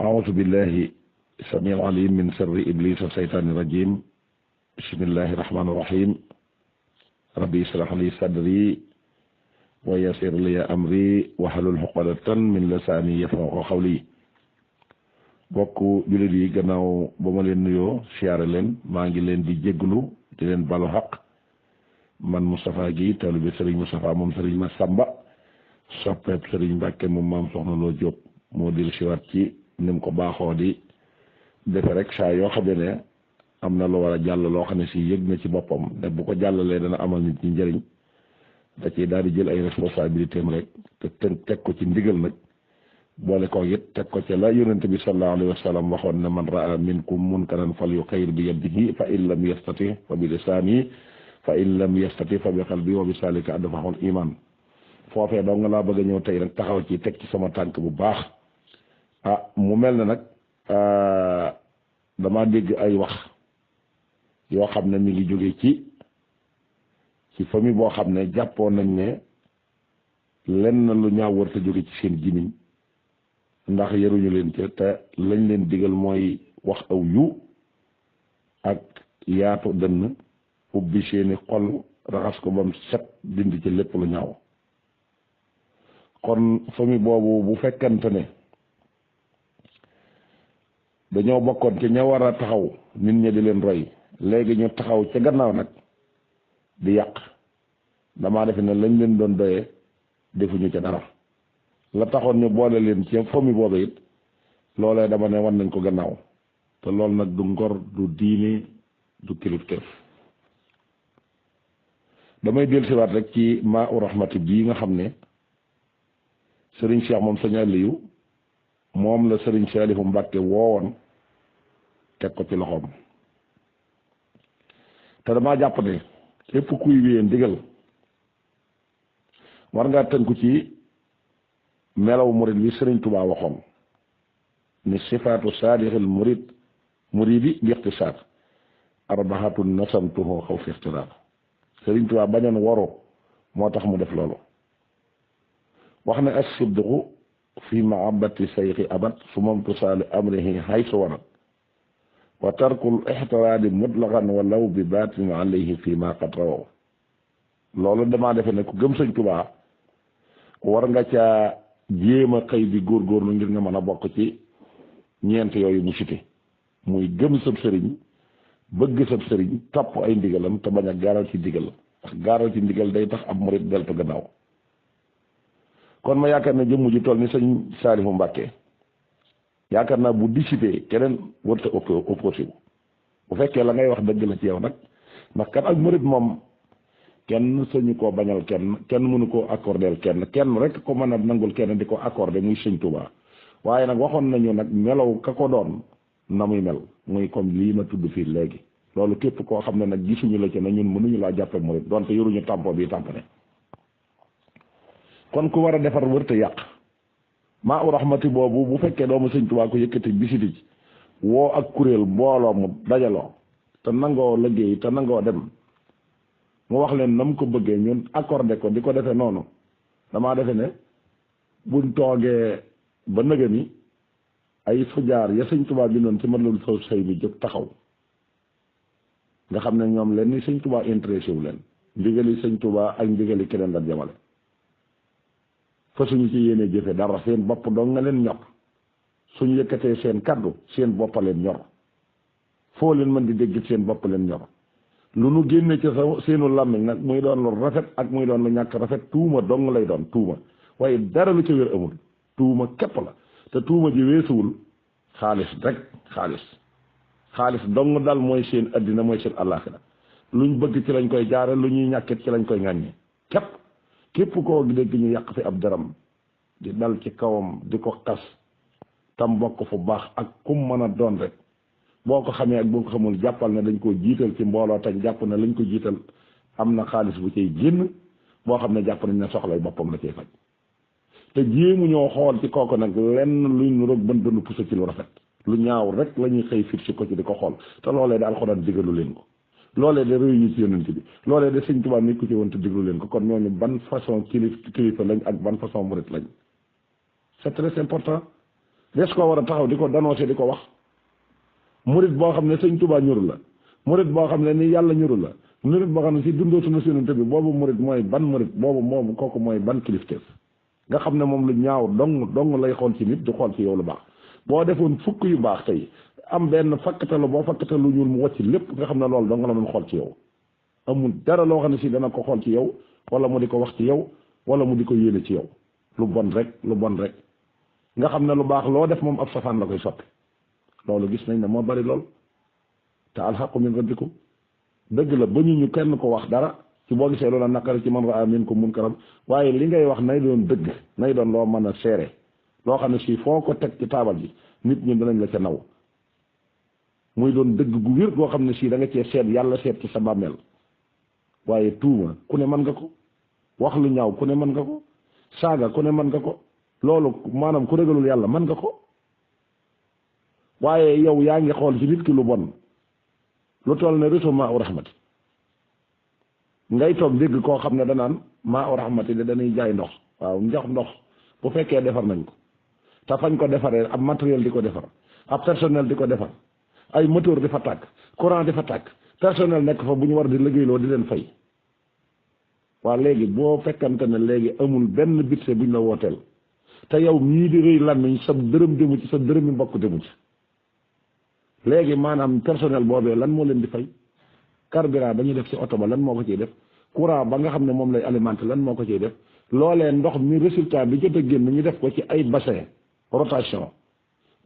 أعوذ بالله السميع العليم من شر إبليس الشيطان الرجيم بسم الله الرحمن الرحيم ربي اشرح لي صدري ويسر لي أمري واحلل عقدة من لساني يفقهوا قولي bokk jullit yi gannaaw ba ma leen nuyoo siyaare leen maa ngi leen di jégglu di leen balu xaq man Moustapha Guèye taalibe Serigne Moustapha moom Serigne Massamba soppeeb Serigne Mbacke moom maam Soxna Lo Diop moo dil siwaat ci ni mu ko baaxoo di defe rek saa yoo xam ne am na lu war a jàll loo xam ne si yëg na ci boppam ne bu ko jàllalee dana amal nit ñi njëriñ da ciy daal di jël ay responsabilité am rek te teg ko ci ndigal nag boole ko it teg ko ci la yonent bi sallallahu alayhi wa sallam waxoon ne man raa minkum munkaran falyughayyir bi yadihi fa in lam yastati fa bi lisaanihi fa in lam yastati fa bi qalbihi wa bi zaalika ad'aful iman foofee doo nga laa bëgg a ñëw tey rek taxaw ci teg ci sama tànk bu baax mu mel ne nag dama dégg ay wax yoo xam ne mi ngi jóge ci famille boo xam ne jàppoon nañ ne lenn lu ñaaw war te jóge ci seen gimiñ ndax yaruñu leen ci te lañ leen digal mooy wax aw yu ak yaatu dënn ubbi seeni xol raxas ko ba mu set dindi ci lépp lu ñaaw kon famille boobu bu fekkante ne dañoo bokkoon ci ña war a taxaw nit ñi di leen roy léegi ñu taxaw ca gannaaw nag di yàq damaa defe ne lañ leen doon doyee defuñu ca dara la taxoon ñu boole leen ci famille boobu it loolee dama ne wan nañ ko gannaaw te loolu nag du ngor du diine du kilifteef damay dellusiwaat rek ci maa u rahmati bii nga xam ne sëriñ Cheikh moom sëñ Aliou moom la sëriñ Saalihu Mbàkke woowoon teg ko ci loxoom te damaa jàpp ne képp kuy wéyee ndigal war ngaa tënku ci melaw murid bi sëriñ Tuubaa waxoon ni sifaatu saadixil muridi bi ixtisaar arbaxatu nasamtuhu xaw fi ixtiraar sëriñ Tuubaa bañoon waru moo tax mu def loolu wax ne as-sidqu fi mahabbati sayxi abat su mamtu saali amrihi haysu warat wa tarkul ixtiraadi mutlaqan walaw bi baatin alayhi fi ma qad rawaw loolu damaa defe ne ku gëm sëñ Tuubaa war nga caa jéem a xëy di góorgóorlu ngir nga mën a bokk ci ñeent yooyu mu cité muy gëm sab sëriñ bëgg sab sëriñ topp ay ndigalam te bañ a gaaral ci ndigal ndax gaaral ci ndigal day tax ab murit deltu gannaaw kon ma yaakaar ne jëmm ji toll ni sëñ Saalihu Mbàkke yaakaar naa bu dissipé keneen warta opposé bu fekkee la ngay wax dëgg la ci yow nag ndax kat ak murit moom kenn sañu koo bañal kenn mënu koo accordeel kenn rek ko mën a nangul kenn di ko accordé muy sëñ Tuubaa waaye nag waxoon nañu nag melaw ka ko doon na muy mel muy comme lii ma tudd fii léegi loolu képp koo xam ne nag gisuñu la ci ne ñun mënuñu laa jàppe murit donte yoruñu tampo bi tampone kon ku war a defar wërta yàq maa u rahmati boobu bu fekkee doomu sëñ Tuubaa ko yëkkati bisiti ci woo ak kuréel mbooloo mu dajaloo te nangoo liggéey te nangoo dem mu wax leen na mu ko bëggee ñun accordé ko di ko defee noonu damaa defe ne buñ toogee ba nëga ni ay fujaar ya sëñ Tuubaa bi noonu ci Matlabul Fawzayni bi jóg taxaw nga xam ne ñoom leen ni sëñ Tuubaa intéressé wu leen ndigali sëñ Tuubaa ak ndigali keneen la jamale fa suñu ci yéene jëfe dara seen bopp dong nga leen ñor suñu yëkkatee seen kaddu seen bopp leen ñor foo leen mën di dégg seen bopp leen ñor lu nu génne ci seenu làmmiñ nag muy doon lu rafet ak muy doon lu ñàkk rafet tuuma dong lay doon tuuma waaye dara lu ci wér amul tuuma képp la te tuuma ji weesuwul xaalis rek xaalis dong dal mooy seen addina mooy seen àllaaxira luñ bëgg ci lañ koy jaare lu ñuy ñàkkit ci lañ koy ŋàññi képp koo dégg ñu yàq fi ab daram di dal ci kawam di ko xas tam bokk fu baax ak kum mën a doon rek boo ko xamee ak boo ko xamul jàppal ne dañ koo jiital ci mbooloo tañ jàpp ne lañ ko jiital am na xaalis bu cay génn boo xam ne jàpp nañ ne soxlay boppam la cay faj te jéemu ñoo xool ci kooku nag lenn luy nu roog bën bënu pusa ci lu rafet lu ñaaw rek la ñuy xëy fit si ko ci di ko xool te loolee de alxuraan digalu leen ko loolee de réew ci yonent bi loolee de sëñ Tuubaa nit ku ci woon te diglu leen ko kon ñooñu ban façon kilifa lañ ak ban façon murit lañ c'est très important des ko war a taxaw di ko dénoncé di ko wax. murit boo xam ne sëñ Tuubaa ñuru la murit boo xam ne ni yàlla ñuru la murit boo xam ne si dundoo sunu sunante bi boobu murit mooy ban murit boobu moom kooku mooy ban kilifteef nga xam ne moom lu ñaaw dong lay xool ci nit di xool ci yow lu baax boo defoon fukk yu baax tey am benn fakkatalu boo fakkatalu ñuul mu wàcc lépp nga xam ne loolu dong la doon xool ci yow amul dara loo xam ne si dana ko xool ci yow wala mu di ko wax ci yow wala mu di ko yéene ci yow lu bon rek nga xam ne lu baax loo def moom ab safaan la koy soppi loolu gis nañ ne moo bari lool te alxaqu min rabbikum dëgg la ba ñu kenn ko wax dara ci boo gisee loola naqari ci man raa minkum munkaran waaye li ngay wax nay doon dëgg nay doon loo mën a seere loo xam ne si foo ko teg ci taabal ji nit ñi danañ la ca naw muy doon dëgg gu wér goo xam ne si da nga cee seet yàlla seet ci sa bàmmeel waaye tuuma ku ne mën nga ko wax lu ñaaw ku ne mën nga ko saaga ku ne mën nga ko loolu maanaam ku régalul yàlla mën nga ko waaye yow yaa ngi xool ci nit ki lu bon lu toll ne réseau maa u rahmati ngay toog dégg koo xam ne danaan maa u rahmati de dañuy jaay ndox waaw ndox bu fekkee defar nañ ko te fañ ko defaree ab matériel di ko defar ab personnel di ko defar ay moteur di fa tàkk courant di fa tàkk personnel nekk fa bu ñu war di liggéeyloo di leen fay waa léegi boo fekkante ne léegi amul benn budget bu ñu la wooteel te yow ñii di rëy làmmiñ sa dërëm demu ci sa dërëmi mbokk demu ci léegi maanaam personnel boobee lan moo leen di fay carburant ba ñuy def ci oto ba lan moo ko ciy def courant ba nga xam ne moom lay alimenté lan moo ko ciy def loolee ndox mi résultat bi jot a génn ñu def ko ci ay bassin rotation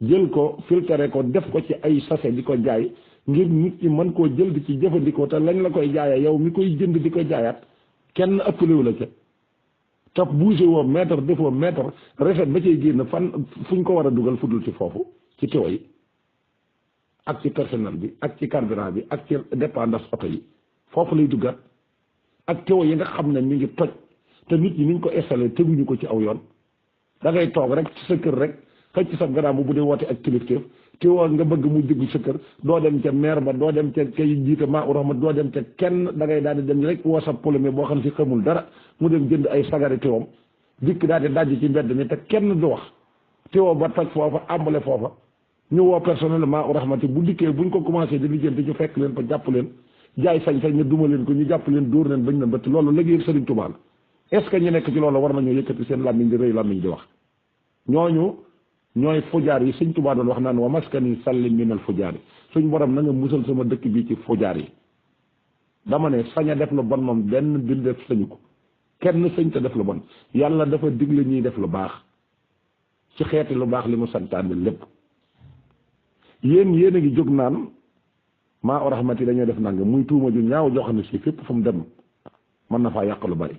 jël ko filtré ko def ko ci ay sachet di ko jaay ngir nit ñi mën koo jël di ci jëfandikoo te lañ la koy jaayee yow mi koy jënd di ko jaayaat kenn ëppalewu la ca te bougé woo mètre defoo mètre recette ba cay génn fan fuñ ko war a dugal fudul ci foofu ci tiwo yi ak ci personnel bi ak ci carburant bi ak ci dépendance oto yi foofu lay duggaat ak tiwo yi nga xam ne mi ngi toj te nit ñi niñ ko installé teguñu ko ci aw yoon da ngay toog rek ci sa kër rek xëcc sa garaam bu dee woote ak kilifteef tiwo nga bëgg mu dugg sa kër doo dem ca maire ba doo dem ca kay jiite maa u rahmat doo dem ca kenn da ngay daal di dem rek woo sa polomé boo xam si xamul dara mu dem jënd ay sagari tiwoom dikk daal di dajj ci mbedd mi te kenn du wax tiwo ba toj foofa ambale foofa ñu woo personnel maa u rahmati bu dikkee buñ ko commencé di lijjanti ñu fekk leen fa jàpp leen jaay sañ-sañ ñu duma leen ko ñu jàpp leen dóor leen bañ na bëtt loolu liggéey Sëriñ Tuubaa la est ce que ñu nekk ci loolu war nañoo yëkkati seen làmmiñ di rëy làmmiñ di wax ñooñu ñooy fujaar yi Sëriñ Tuubaa doon wax naan wa maskani sallim minal fujaar yi suñ borom na nga musal sama dëkk bi ci fujaar yi dama ne sañ a def lu bon moom benn bindeef sañu ko kenn sëñ te def lu bon yàlla dafa digle ñuy def lu baax ci xeeti lu baax li mu santaane lépp yéen a ngi jóg naan maa u rahmati dañoo def nanga muy tuuma ju ñaaw jox na si fépp fu mu dem mën na faa yàq lu bari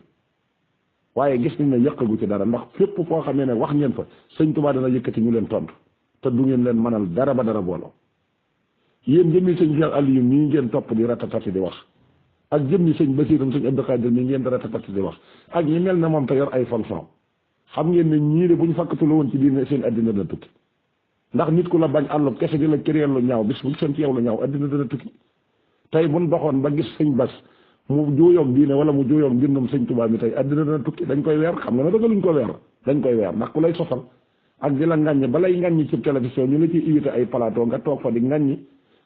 waaye gis nañ ne yàqagu ci dara ndax fépp foo xamee ne wax ngeen fa sëñ Tuubaa dana yëkkati ñu leen tontu te du ngeen leen mënal dara ba dara booloo yéen jëmmi sëñ Cheikh Aliou mii ngeen topp di ratatati di wax ak jëmmi sëñ Basiiram sëñ Abdou Khadir mii ngeen di ratatati di wax ak ñi mel ne moom te yor ay fonction xam ngeen ne ñii de bu ñu fakkatula woon ci diine seen addina dana tukki ndax nit ku la bañ àllub kese di la kéréel lu ñaaw bis buñ seen ci yow lu ñaaw addina dana tukki tey buñ doxoon ba gis sëñ Bas mu juuyoog diine wala mu juuyoog mbindum sëñ Tuubaa mi tey addina dana tukki dañ koy weer xam nga ne dëgg luñ ko weer dañ koy weer ndax ku lay sosal ak di la ŋàññi ba lay ŋàññi ci télévision ñu la ciy invité ay plateau nga toog fa di ŋàññi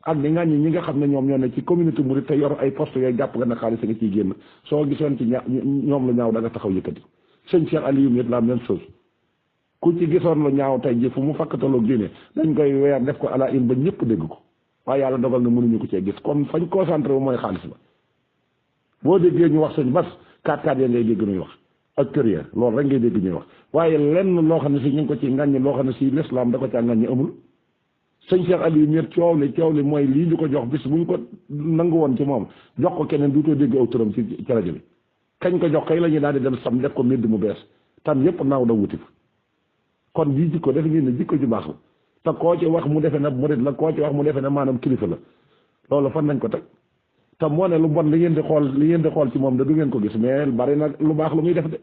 ak di ŋàññi ñi nga xam ne ñoom ñoo ne ci communauté murid te yor ay poste yooyu jàpp nga ne xaalis nga ciy génn soo gisoon ci ñoom lu ñaaw da nga taxaw yëkkati sëñ Cheikh Aliou mi la même chose ku ci gisoon lu ñaaw tey ji fu mu fakkataloog diine dañ koy weer def ko ala in ba ñëpp dégg ko waaye yàlla dogal na mënuñu ko cee gis kon fañ concentré wu mooy xaalis ba boo déggee ñu wax sëñ Bas 4-4 ya ngay dégg ñuy wax ak kër ya loolu rek ngay dégg ñuy wax waaye lenn loo xam ne si ñu ngi ko ci ŋàññi loo xam ne si l'islam da ko caa ŋàññi amul sëñ Cheikh Aliou miir coow li mooy lii ñu ko jox bis bu ñu ko nangu woon ci moom jox ko keneen duutoo dégg aw turam ci rajo bi kañ ko jox kay la ñuy daal di dem sam def ko mbedd mu bees tam yëpp naaw da wuti fa kon bii jikko def ngeen ne jikko ju baax la te koo ci wax mu defe ne murid la koo ci wax mu defe ne maanaam kilifa la loolu fan nañ ko teg te moo ne lu bon li ngeen di xool ci moom da du ngeen ko gis mais bari nag lu baax lu muy def de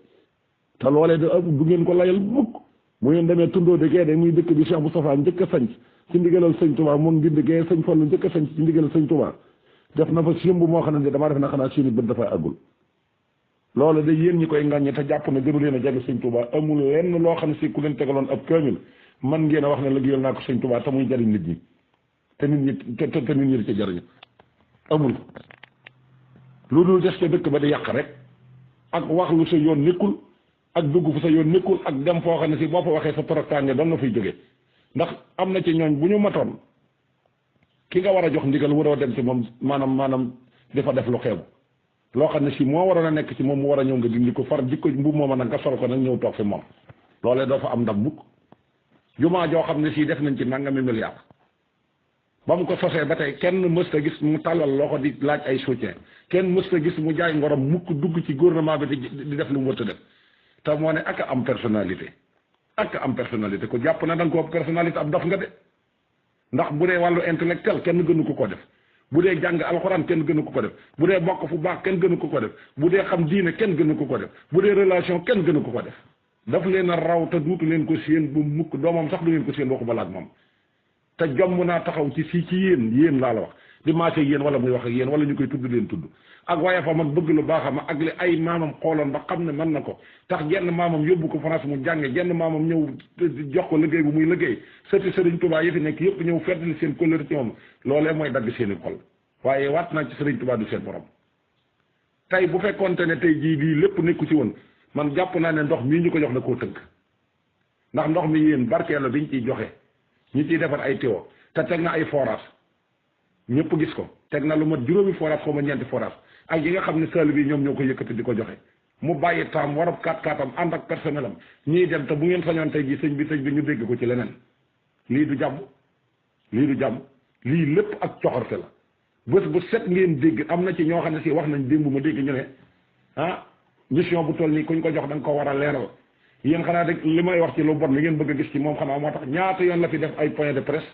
te loolee da du ngeen ko layal mukk bu ngeen demee tundoo de gee de muy dëkk bi Cheikh Moustapha njëkk a sanc ci ndigalal sëñ Touba moom ngir gee sëñ Fallu njëkk a sanc ci ndigalal sëñ Touba def na fa simb moo xam ne damaa def na xanaa seeni bët dafay àggul loolu de yéen ñi koy ŋàññi te jàpp ne gënu leen a jege sëñ Touba amul lenn loo xam ne si ku leen tegaloon ab kaamil man ngeen a wax ne liggéeyal naa ko sëñ Tuubaa te muy jariñ nit ñi te nit ñi te nit ñi di ci jariñu amul lu dul des ca dëkk ba di yàq rek ak wax lu sa yoon nekkul ak dugg fu sa yoon nekkul ak dem foo xam ne si boo fa waxee sa toroxtaange doon na fay jóge ndax am na ci ñooñ bu ñu matoon ki nga war a jox ndigal waroo dem ci moom maanaam dafa def lu xeebu loo xam ne si moo waroon a nekk ci moom mu war a ñëw nga dindi ko far jikko mbubb mooma nag nga sol ko nag ñëw toog fi moom loolee doo fa am ndam mukk jumaa joo xam ne si def nañ ci nangami milliard ba mu ko sosee ba tey kenn mësta gis mu tàllal loxo di laaj ay soutien kenn mësta gis mu jaay ngorom mukk dugg ci gouvernement bi di def lu mu wërta def te moo ne ak am personnalité ko jàpp na da nga ko personnalité ab dof nga de ndax bu dee wàllu intellectuel kenn gënu ko def bu dee jàng alxuraan kenn gënu ko def bu dee bokk fu baax kenn gënu ko def bu dee xam diine kenn gënu ko def bu dee relation kenn gënu ko def daf leen a raw te duutu leen ko séen bu mukk doomam sax du leen ko séen waxu balaak moom te jomm naa taxaw ci ci yéen laa la wax di maase yéen wala muy wax ak yéen wala ñu koy tudd leen tudd ak waaye fa mag bëgg lu baaxam ak li ay maamam xooloon ba xam ne mën na ko tax genn maamam yóbbu ko France mu jànge genn maamam ñëw jox ko liggéey bu muy liggéey sëti Sëriñ Tuubaa yi fi nekk yëpp ñëw feddali seen kóllëre ci moom loolee mooy dagg seeni xol waaye waat naa ci Sëriñ Tuubaa du seen borom tey bu fekkoonte ne tey jii lii lépp nekku ci woon man jàpp naa ne ndox mii ñu ko jox na koo tënk ndax ndox mi yéen barkeelo biñ ciy joxe ñi ciy defar ay tiwo te teg na ay forage ñëpp gis ko teg na lu mat juróomi forage xaw ma ñeenti forage ak yi nga xam ne saali bi ñoom ñoo ko yëkkati di ko joxe mu bàyyi taam warab kaat-kaatam ànd ak personnel am ñiy dem te bu ngeen sañoon tey ji sëñ bi ñu dégg ko ci leneen lii du jàmm lii lépp ak coxorte la bés bu set ngeen dégg am na ci ñoo xam ne si wax nañ démb ma dégg ñu ne mission bu toll nii kuñ ko jox da nga ko war a leeral yéen xanaa rek li may wax ci lu bon li ngeen bëgg a gis ci moom xanaa moo tax ñaata yoon la fi def ay point de presse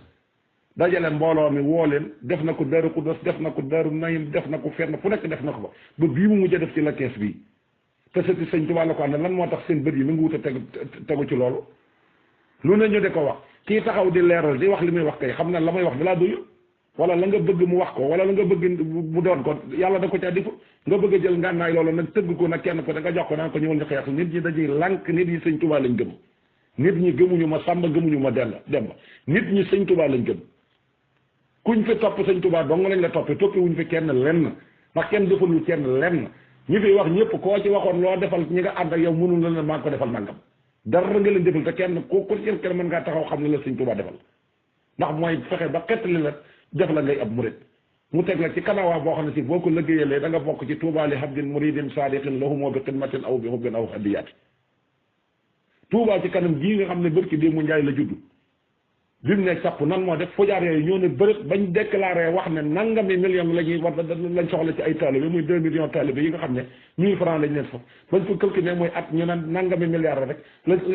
dajale mbooloo mi woo leen def na ko Daaru Xudoos def na ko Daaru Nayim def na ko fenn fu nekk def na ko ba bii mu mujj def ci la kees bii te sëti sëñ Tuubaa la ko ànd lan moo tax seen bët yi mi ngi wut a tegu ci loolu lu ne ñu di ko wax kii taxaw di leeral di wax li muy wax kay xam na la may wax dalaa doyul wala la nga bëgg mu wax ko wala la nga bëgg mu doon ko yàlla da ko ca difu nga bëgg a jël ngànnaay loolu nag tëgg ko nag kenn ko da nga jox ko naan ko ñëwal ñu xeex nit ñi dañuy lànk nit ñi sëñ Tuubaa lañ gëm nit ñi gëmuñu ma sàmba gëmuñu ma demba nit ñi sëñ Tuubaa lañ gëm kuñ fi topp sëñ Tuubaa dong lañ la toppee toppi wuñ fi kenn lenn ndax kenn defalul kenn lenn ñi fi wax ñëpp koo ci waxoon loo defal ñi nga ànd ak yow mënul la maa ko defal nangam dara nga leen defal te kenn ku kenn mën ngaa taxaw xam ne la sëñ Tuubaa defal ndax mooy fexe ba xettali la def la ngay ab murit mu teg la ci kanawaa boo xam ne si boo ko liggéeyalee da nga bokk ci Tuubaa li habdin muridin sadiqin lahumoo bi xidmatin aw bi hubbin aw hadiyaati Tuubaa ci kanam gii nga xam ne bërki démb Njaay la judd bi mu ne sàpp nan moo def fojaar yooyu ñoo ne bërët bañ déclaré wax ne nangami million la ñuy war lañ soxla ci ay taalibe muy 2 millions taalibe yi nga xam ne 1000 francs lañ leen fa bañ ko calculé mooy at ñu naan nangami milliards rek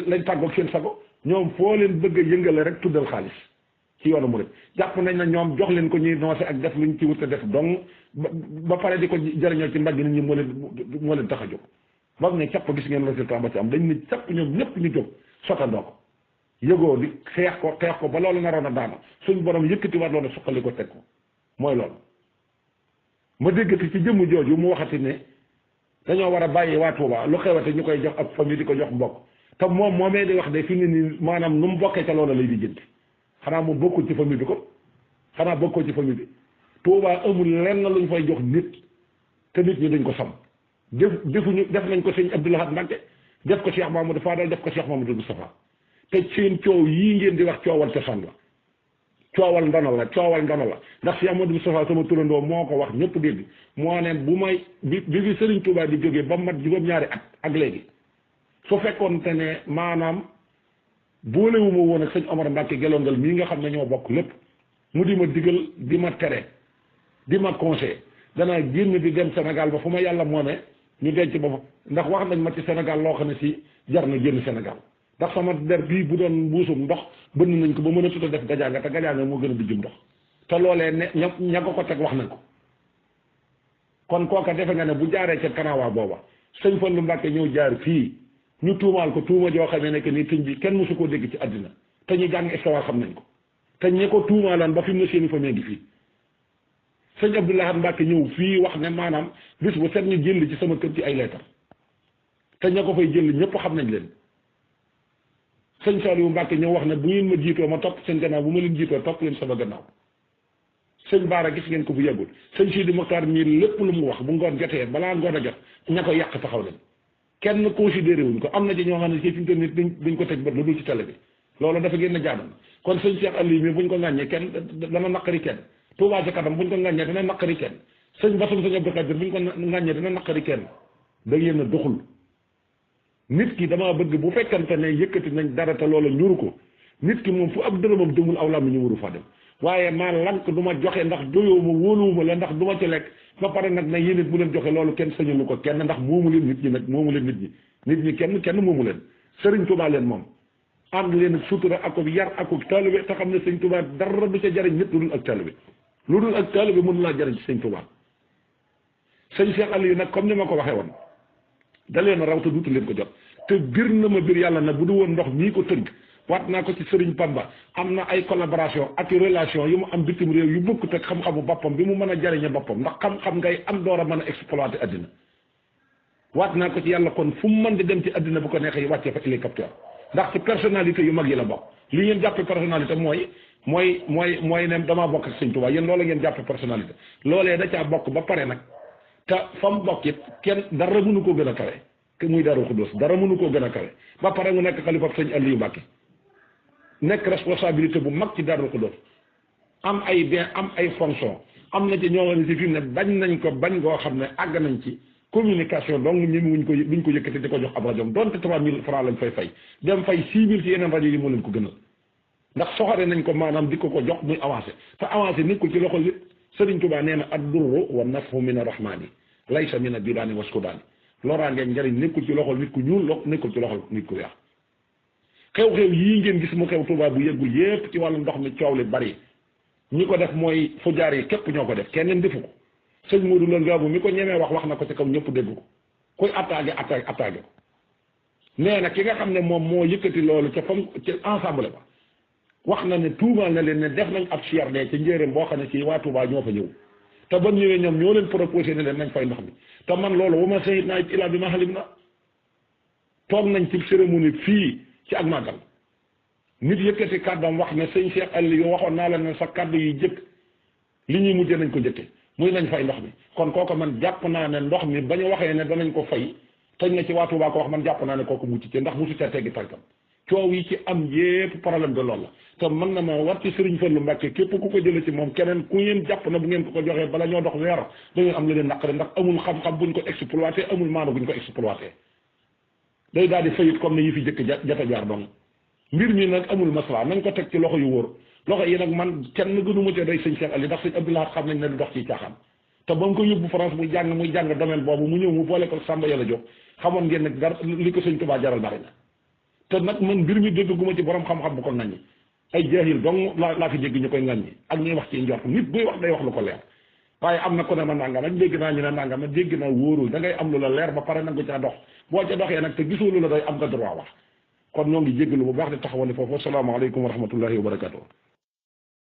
lañ tàggoog seen sago ñoom foo leen bëgg a yëngale rek tuddal xaalis ci yoonu murid jàpp nañ na ñoom jox leen ko ñuy noose ak def luñ ci wut a def dong ba pare di ko jëriñoo ci mbagg nit ñi moo leen tax a jóg ba mu ne capp gis ngeen résultat ba ci am dañ ne capp ñoom ñëpp ñu jóg sotandoo ko yëgoo di xeex ko ba loolu naroon a daana suñ borom yëkkati waat loolu suqali ko teg ko mooy loolu ma déggati ci jëmm jooju mu waxati ne dañoo war a bàyyi waa Tuuba lu xewate ñu koy jox ak famille di ko jox mbokk te moom moomee di wax de fi mu ne nii maanaam nu mu bokkee ca loola lay di jënti xanaa moom bokkul ci famille bi ko xanaa bokkoo ci famille bi Tuuba amul lenn luñ fay jox nit te nit ñi dañ ko sam def nañ ko sëñ Abdou Lahad Mbacké def ko Cheikh Mamadou Fadal def ko Cheikh Mamadou Moustapha te seen coow yii ngeen di wax coowal cosaan la coowal ndono la ndax Cheikh Mamadou Moustapha sama turandoo moo ko wax ñëpp dégg moo ne bu may bi fi Sëriñ Tuuba di jógee ba mat juróom-ñaari at ak léegi su fekkoon te ne maanaam boolewuma woon ak sëñ Omar Mbacke gelongal mii nga xam ne ñoo bokk lépp mu di ma digal di ma tere di ma conseil danaa génn di dem Sénégal ba fu ma yàlla moomee ñu denc ba fa ndax wax nañ ma ci Sénégal loo xam ne si jar na génn Sénégal ndax sama der bii bu doon mbuusum ndox bënn nañ ko ba mën a tuta def gajaanga te gajaanga moo gën a dijjum ndox te loolee ne ña ko teg wax nañ ko kon kooka defe nga ne bu jaaree ca kanawaa booba sëñ Fallu Mbacke ñëw jaar fii ñu tuumaal ko tuuma joo xamee ne que ni sëñ bi kenn mosu koo dégg ci àddina te ñu jàng histoire xam nañ ko te ñi ko tuumaalaan ba fi mu ne seeni famille ngi fii sëñ Abdou Lahad Mbacke ñëw fii wax ne maanaam bis bu set ñu jël ci sama kër ci ay leetar te ña ko fay jël ñëpp xam nañ leen sëñ Saliou Mbacke ñëw wax ne bu ngeen ma jiitoo ma topp seen gannaaw bu ma leen jiitoo topp leen sama gannaaw sëñ Baara gis ngeen ko bu yàggul sëñ Sidi Mokhtar mii lépp lu mu wax bu ngoon jotee balaa ngoon a jot ña ko yàq taxaw leen kenn considéré wuñ ko am na ci ñoo xam ne ci fi mu toll nii duñ ko teg bët lu dul ci télé bi loolu dafa génn jaadoon kon sëñ Cheikh Aliou mi buñ ko ŋàññee kenn dana naqari kenn Touba ca kanam buñ ko ŋàññee dana naqari kenn sëñ Bassum sëñ Abdou Khadir buñ ko ŋàññee dana naqari kenn da ngeen a doxul nit ki damaa bëgg bu fekkante ne yëkkati nañ dara te loola ñuru ko nit ki moom fu ab dërëmam demul aw làmmiñ ñu waru fa dem waaye maa lank du ma joxe ndax doyoo ma wóoluwuma la ndax du ma ci lekk ba pare nag ne yéen it bu leen joxe loolu kenn sañulu ko kenn ndax moomu leen nit ñi nag moomu leen nit ñi kenn moomu leen sëriñ Tuubaa leen moom ànd leen ak sutura ak yar ak taalibe te xam ne sëñ Tuubaa dara du ca jariñ nit lu dul ak taalibe lu dul ak taalibe mënu laa jariñ ci sëñ Tuubaa sëñ Cheikh Aliou nag comme ni ma ko waxee woon da leen raw te duutu leen ko jot te bir na ma bir yàlla na bu du woon ndox mii ko tënk waat naa ko ci Serigne Bamba am na ay collaboration ak relation yu mu am bitim réew yu bokk te xam-xamu boppam bi mu mën a jariñe boppam ndax xam-xam ngay am door a mën a exploiter addina waat naa ko ci yàlla kon fu mu mën di dem ci addina bu ko neexee yi wàccee fa hélicoptère ndax ci personnalité yu mag yi la bokk li ngeen jàppe personnalité mooy ne damaa bokk ak Sëñ Tuubaa yéen loola ngeen jàppe personnalité loolee da caa bokk ba pare nag te fa mu bokk it kenn dara mënu koo gën a kawe ke muy Daaru Xuddoos dara mënu koo gën a kawe ba pare mu nekk xalifa Sëñ Aliou Mbàkke nekk responsabilité bu mag ci Daaru Xuddoos am ay bien am ay fonction am na ci ñoo xam ne si fi mu ne bañ nañ ko bañ goo xam ne àgg nañ ci communication donc ñi wuñ ko yëkkati di ko jox ab rajo donte 3000 francs lañ fay dem fay 6000 ci yeneen rajo yi moo leen ko gënal ndax soxare nañ ko maanaam di ko jox muy avancé te avancé nekkul ci loxo nit Sëriñ Tuubaa nee na ad-durru wa nafhu min ar-rahmani laysa min ad-dibaani wa sudaani loraange njëriñ nekkul ci loxol nit ku ñuul nekkul ci loxol nit ku weex xew-xew yii ngeen gis mu xew Tuubaa bu yëggul yépp ci wàllu ndox mi coow li bari ñi ko def mooy fujaar yi képp ñoo ko def keneen defu ko sëñ Modou Lo Ngabou mi ko ñemee wax na ko ci kaw ñëpp dégg ko kuy attaqué ko nee na ki nga xam ne moom moo yëkkati loolu ca fam ca ensemble ba wax na ne tuumaal na leen ne def nañ ab CRD ca njéeréem boo xam ne ci waa Touba ñoo fa ñëw te ba ñëwee ñoom ñoo leen proposé ne leen nañ fay ndox mi te man loolu wa ma sayit naa ilaa bi ma xalim na toog nañ ci cérémonie fii ci ak màggal nit yëkkati kàddam wax ne sëñ Cheikh Aliou waxoon naa la ne sa kàddu yi jëkk li ñuy mujjee nañ ko jëkke muy nañ fay ndox mi kon kooku man jàpp naa ne ndox mi ba ñu waxee ne danañ ko fay tëj na ci waa Touba ko wax man jàpp naa ne kooku mucc ci ndax musu ca teggi tànkam coow yi ci am yépp problème de loolu la te mën na ma war ci Sëriñ Fallu Mbàkke képp ku ko jële ci moom keneen ku ngeen jàpp na bu ngeen ko joxee bala ñoo dox weer da ngeen am lu leen naqari ndax amul xam-xam buñ ko exploité amul maano buñ ko exploité day daal di fayit comme ne yi fi jëkk jata jaar donc mbir mi nag amul masla nañ ko teg ci loxo yu wóor loxo yi nag man kenn gënu ma ci day sëñ Cheikh Ali ndax sëñ Abdoulaye xam nañ ne du dox ci caaxaan te ba nga ko yóbbu France muy jàng domaine boobu mu ñëw mu boole ko Samba Yàlla Jóob xamoon ngeen nag dara li ko sëñ Tuubaa jaral bari na te nag man mbir mi dégg gu ma ci borom xam-xam bu ko ŋàññi ay jaahil dong laa fi dégg ñu koy ŋàññi ak ñuy wax ci njort nit buy wax day wax lu ko leer waaye am na ko ne ma nangam ak dégg naa ñu ne nangam ak dégg naa wóorul da ngay am lu la leer ba pare nag nga caa dox boo ca doxee nag te gisoo lu la doy am nga droit wax kon ñoo ngi jéggalu bu baax di taxawal foofu asalaamaaleykum wa rahmatullahi wa barakatuh